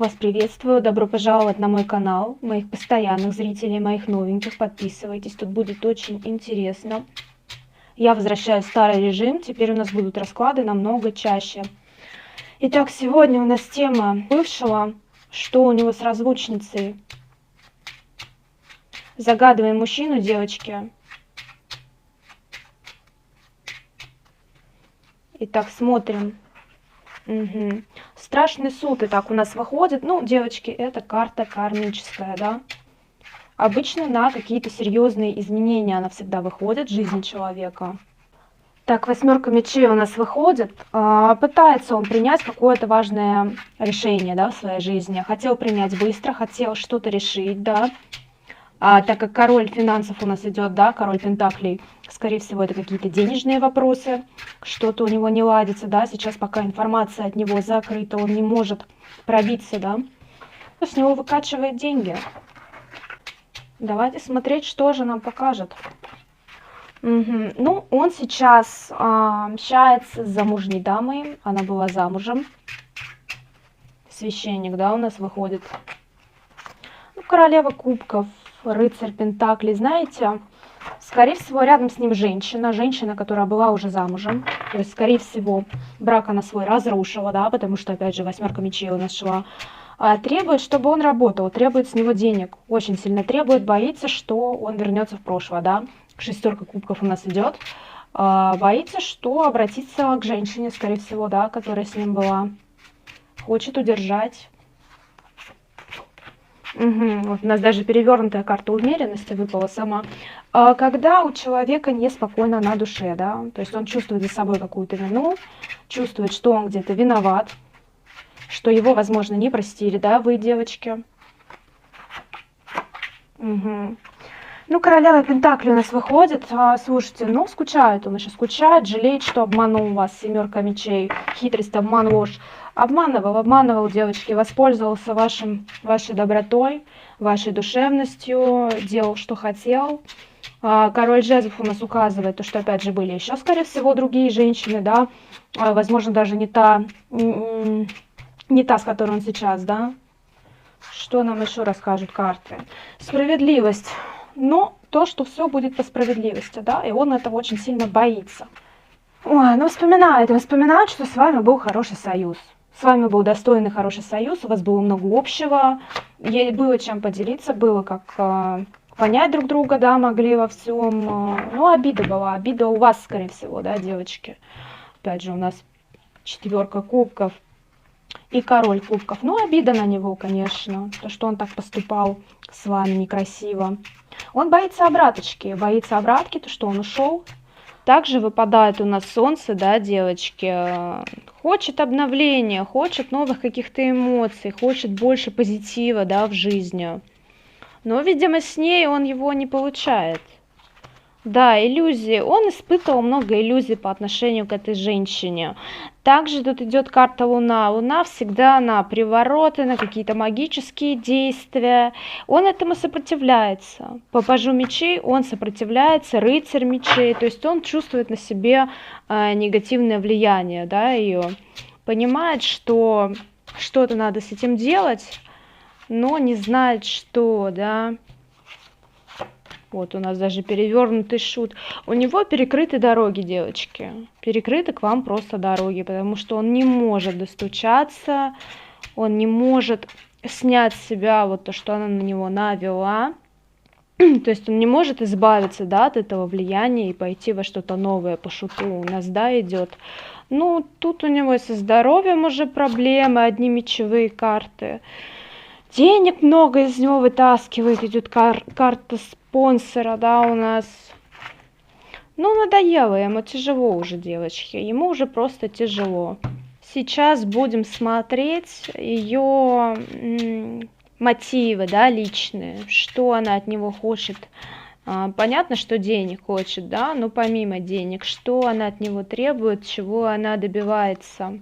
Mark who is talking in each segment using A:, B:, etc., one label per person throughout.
A: Вас приветствую, добро пожаловать на мой канал, моих постоянных зрителей, моих новеньких, подписывайтесь, тут будет очень интересно. Я возвращаю старый режим, теперь у нас будут расклады намного чаще. Итак, сегодня у нас тема бывшего, что у него с разлучницей. Загадываем мужчину, девочки. Итак, смотрим. Угу. Страшный суд. Итак, у нас выходит, ну, девочки, это карта кармическая, да. Обычно на какие-то серьезные изменения она всегда выходит в жизни человека. Так, восьмерка мечей у нас выходит. Пытается он принять какое-то важное решение, да, в своей жизни. Хотел принять быстро, хотел что-то решить, да. Так как король финансов у нас идет, да, король пентаклей, скорее всего, это какие-то денежные вопросы, что-то у него не ладится, да, сейчас пока информация от него закрыта, он не может пробиться, да, с него выкачивает деньги. Давайте смотреть, что же нам покажет. Угу. Ну, он сейчас общается с замужней дамой, она была замужем. Священник, да, у нас выходит. Ну, королева кубков, рыцарь пентаклей, знаете, скорее всего, рядом с ним женщина, которая была уже замужем. То есть, скорее всего, брак она свой разрушила, да, потому что, опять же, восьмерка мечей у нас шла. Требует, чтобы он работал, требует с него денег, очень сильно требует, боится, что он вернется в прошлое, да. Шестерка кубков у нас идет. Боится, что обратиться к женщине, скорее всего, да, которая с ним была. Хочет удержать. Угу. Вот у нас даже перевернутая карта умеренности выпала сама. Когда у человека неспокойно на душе, да, то есть он чувствует за собой какую-то вину, чувствует, что он где-то виноват, что его, возможно, не простили, да, вы, девочки. Угу. Ну, королева пентаклей у нас выходит. Слушайте, ну, скучает он еще, скучает, жалеет, что обманул вас, семерка мечей, хитрость, обман, ложь. Обманывал, девочки, воспользовался вашей добротой, вашей душевностью, делал, что хотел. Король жезлов у нас указывает, то, что, опять же, были еще, скорее всего, другие женщины, да, возможно, даже не та, с которой он сейчас, да. Что нам еще расскажут карты? Справедливость. Но то, что все будет по справедливости, да, и он этого очень сильно боится. Ой, ну вспоминает, что с вами был хороший союз. С вами был достойный хороший союз, у вас было много общего, было чем поделиться, было как понять друг друга, да, могли во всем. Ну, обида была, обида у вас, скорее всего, да, девочки. Опять же, у нас четверка кубков и король кубков. Ну, обида на него, конечно, то, что он так поступал с вами некрасиво. Он боится обраточки, то, что он ушел. Также выпадает у нас солнце, да, девочки. Хочет обновления, хочет новых каких-то эмоций, хочет больше позитива, да, в жизни. Но, видимо, с ней он его не получает. Да, иллюзии. Он испытывал много иллюзий по отношению к этой женщине. Также тут идет карта Луна. Луна всегда на привороты, на какие-то магические действия. Он этому сопротивляется. По пажу мечей он сопротивляется, рыцарь мечей. То есть он чувствует на себе негативное влияние, да, ее. Понимает, что что-то надо с этим делать, но не знает, что, да. Вот у нас даже перевернутый шут. У него перекрыты дороги, девочки. Перекрыты к вам просто дороги, потому что он не может достучаться, он не может снять с себя вот то, что она на него навела. То есть он не может избавиться, да, от этого влияния и пойти во что-то новое по шуту. У нас, да, идет. Ну, тут у него со здоровьем уже проблемы, одни мечевые карты. Денег много из него вытаскивает, идет карта спонсора, да, у нас. Ну, надоело ему, тяжело уже, девочки, ему уже просто тяжело. Сейчас будем смотреть ее мотивы, да, личные, что она от него хочет. Понятно, что денег хочет, да, но помимо денег, что она от него требует, чего она добивается.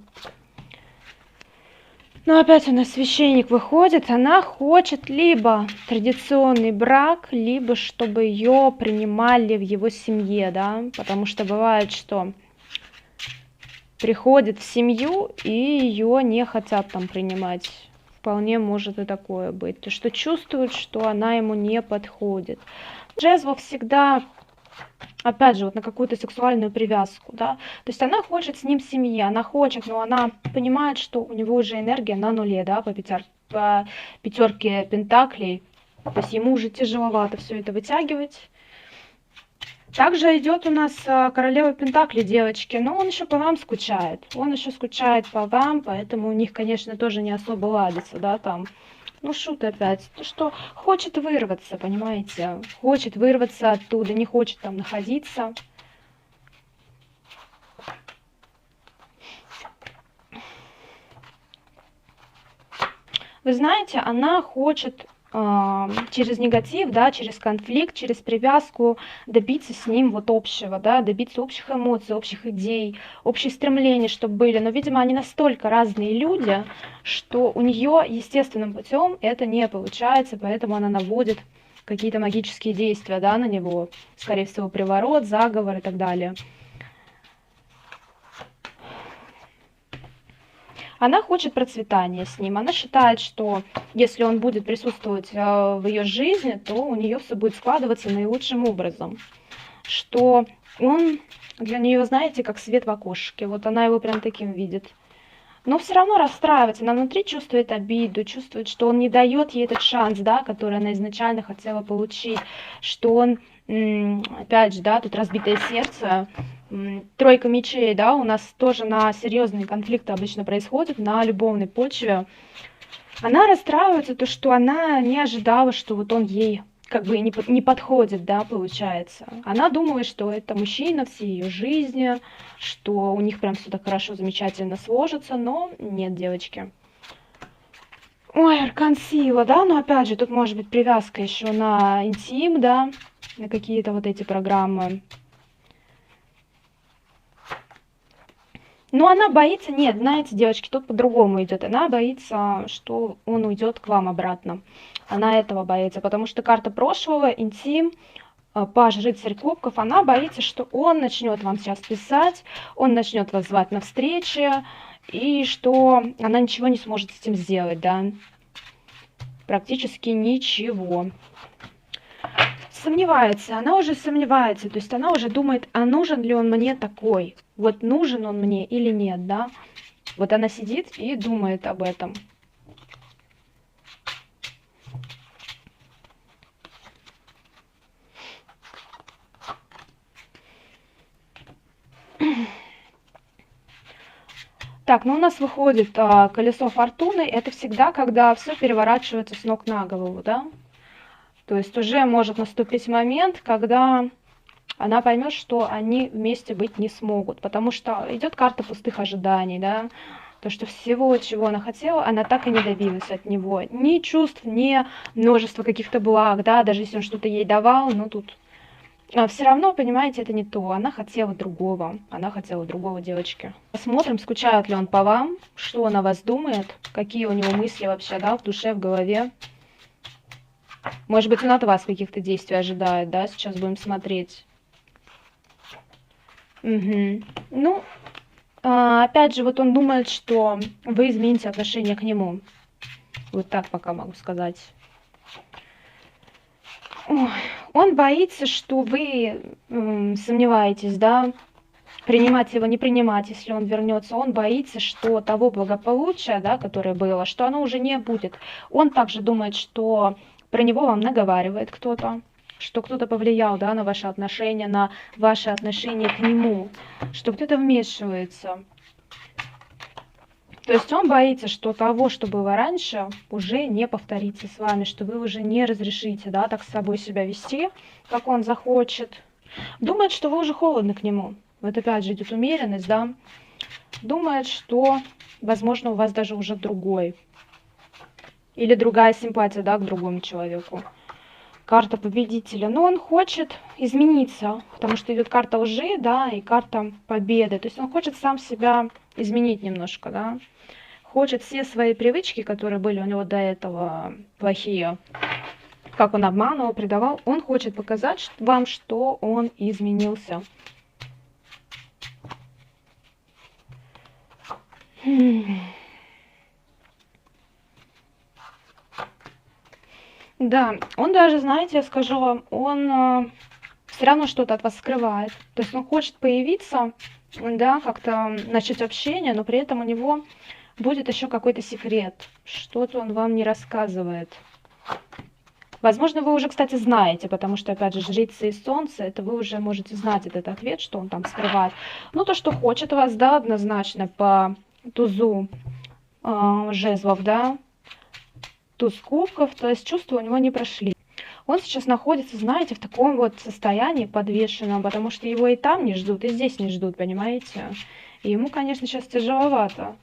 A: Но опять у нас священник выходит, она хочет либо традиционный брак, либо чтобы ее принимали в его семье, да, потому что бывает, что приходит в семью и ее не хотят там принимать Вполне может и такое быть. То, что чувствует, что она ему не подходит. Жезлов всегда, опять же, вот на какую-то сексуальную привязку, да. То есть она хочет с ним семьи, она хочет, но она понимает, что у него уже энергия на нуле, да, по пятерке пентаклей. То есть ему уже тяжеловато все это вытягивать. Также идет у нас королева Пентакли, девочки, но он еще по вам скучает. Он еще скучает по вам, поэтому у них, конечно, тоже не особо ладится, да, там. Ну, шут опять. То, что хочет вырваться, понимаете? Хочет вырваться оттуда, не хочет там находиться. Вы знаете, она хочет через негатив, да, через конфликт, через привязку добиться с ним вот общего, да, добиться общих эмоций, общих идей, общих стремлений, чтобы были. Но, видимо, они настолько разные люди, что у нее естественным путем это не получается, поэтому она наводит какие-то магические действия, да, на него. Скорее всего, приворот, заговор и так далее. Она хочет процветания с ним. Она считает, что если он будет присутствовать в ее жизни, то у нее все будет складываться наилучшим образом. Что он для нее, знаете, как свет в окошке. Вот она его прям таким видит. Но все равно расстраивается. Она внутри чувствует обиду, чувствует, что он не дает ей этот шанс, да, который она изначально хотела получить. Что он, опять же, да, тут разбитое сердце. Тройка мечей, да, у нас тоже на серьезные конфликты обычно происходят, на любовной почве. Она расстраивается, то, что она не ожидала, что вот он ей как бы не подходит, да, получается. Она думала, что это мужчина всей ее жизни, что у них прям все так хорошо, замечательно сложится, но нет, девочки. Ой, аркан сила, да, но опять же, тут может быть привязка еще на интим, да, на какие-то вот эти программы. Но она боится, нет, знаете, девочки, тут по-другому идет. Она боится, что он уйдет к вам обратно. Она этого боится, потому что карта прошлого, интим, паж, рыцарь кубков, она боится, что он начнет вам сейчас писать, он начнет вас звать на встречи, и что она ничего не сможет с этим сделать, да. Практически ничего. Сомневается, она уже сомневается, то есть она уже думает, а нужен ли он мне такой, вот нужен он мне или нет, да, вот она сидит и думает об этом. Так, ну у нас выходит колесо фортуны, это всегда, когда все переворачивается с ног на голову, да, то есть уже может наступить момент, когда она поймет, что они вместе быть не смогут, потому что идет карта пустых ожиданий, да, то, что всего, чего она хотела, она так и не добилась от него. Ни чувств, ни множества каких-то благ, да, даже если он что-то ей давал, но тут все равно, понимаете, это не то. Она хотела другого, девочки. Посмотрим, скучает ли он по вам, что он о вас думает, какие у него мысли вообще, да, в душе, в голове. Может быть, он от вас каких-то действий ожидает, да, сейчас будем смотреть. Угу. Ну, опять же, вот он думает, что вы измените отношение к нему. Вот так пока могу сказать. Ой, он боится, что вы сомневаетесь, да, принимать его, не принимать, если он вернется. Он боится, что того благополучия, да, которое было, что оно уже не будет. Он также думает, что про него вам наговаривает кто-то, что кто-то повлиял, да, на ваши отношения, к нему, что кто-то вмешивается. То есть он боится, что того, что было раньше, уже не повторится с вами, что вы уже не разрешите, да, так с собой себя вести, как он захочет. Думает, что вы уже холодны к нему. Вот опять же идет умеренность, да. Думает, что, возможно, у вас даже уже другой. Или другая симпатия, да, к другому человеку. Карта победителя. Но он хочет измениться, потому что идет карта лжи, да, и карта победы. То есть он хочет сам себя изменить немножко, да. Хочет все свои привычки, которые были у него до этого плохие, как он обманывал, предавал, он хочет показать вам, что он изменился. Да, он даже, знаете, я скажу вам, он все равно что-то от вас скрывает. То есть он хочет появиться, да, как-то начать общение, но при этом у него будет еще какой-то секрет. Что-то он вам не рассказывает. Возможно, вы уже, кстати, знаете, потому что, опять же, жрицы и солнце, это вы уже можете знать этот ответ, что он там скрывает. Ну, то, что хочет вас, да, однозначно по тузу жезлов, да, туз кубков, то есть чувства у него не прошли. Он сейчас находится, знаете, в таком вот состоянии подвешенном, потому что его и там не ждут, и здесь не ждут, понимаете? И ему, конечно, сейчас тяжеловато.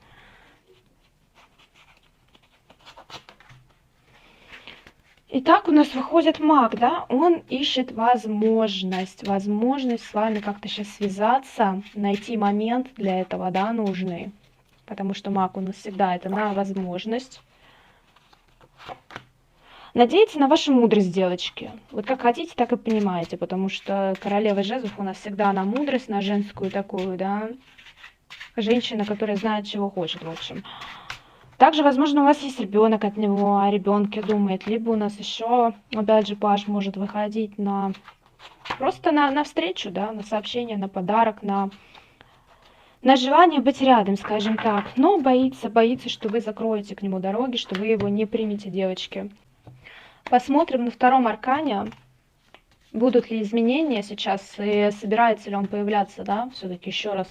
A: Итак, у нас выходит маг, да? Он ищет возможность с вами как-то сейчас связаться, найти момент для этого, да, нужный. Потому что маг у нас всегда это на возможность. Надеяться на вашу мудрость, девочки. Вот как хотите, так и понимаете, потому что королева жезлов у нас всегда на мудрость, на женскую такую, да. Женщина, которая знает, чего хочет, в общем. Также, возможно, у вас есть ребенок от него, о ребенке думает, либо у нас еще, опять же, Паш может выходить на просто на встречу, да, на сообщение, на подарок, на желание быть рядом, скажем так. Но боится, что вы закроете к нему дороги, что вы его не примете, девочки. Посмотрим на втором аркане, будут ли изменения сейчас и собирается ли он появляться, да, все-таки еще раз.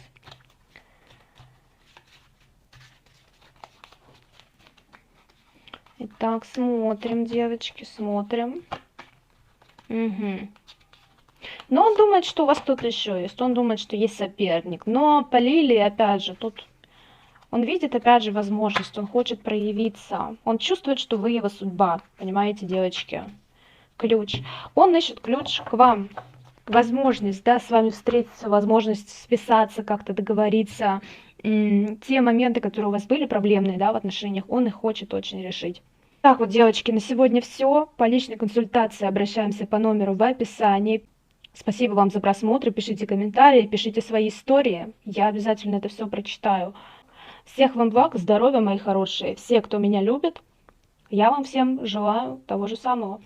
A: Итак, смотрим, девочки, смотрим. Угу. Но он думает, что у вас кто-то еще есть. Он думает, что есть соперник. Но по Лилии, опять же, тут он видит, опять же, возможность. Он хочет проявиться. Он чувствует, что вы его судьба. Понимаете, девочки? Ключ. Он ищет ключ к вам. Возможность, да, с вами встретиться, возможность списаться, как-то договориться. Те моменты, которые у вас были проблемные, да, в отношениях, он их хочет очень решить. Так вот, девочки, на сегодня все. По личной консультации обращаемся по номеру в описании. Спасибо вам за просмотр. Пишите комментарии, пишите свои истории. Я обязательно это все прочитаю. Всех вам благ, здоровья, мои хорошие. Все, кто меня любит, я вам всем желаю того же самого.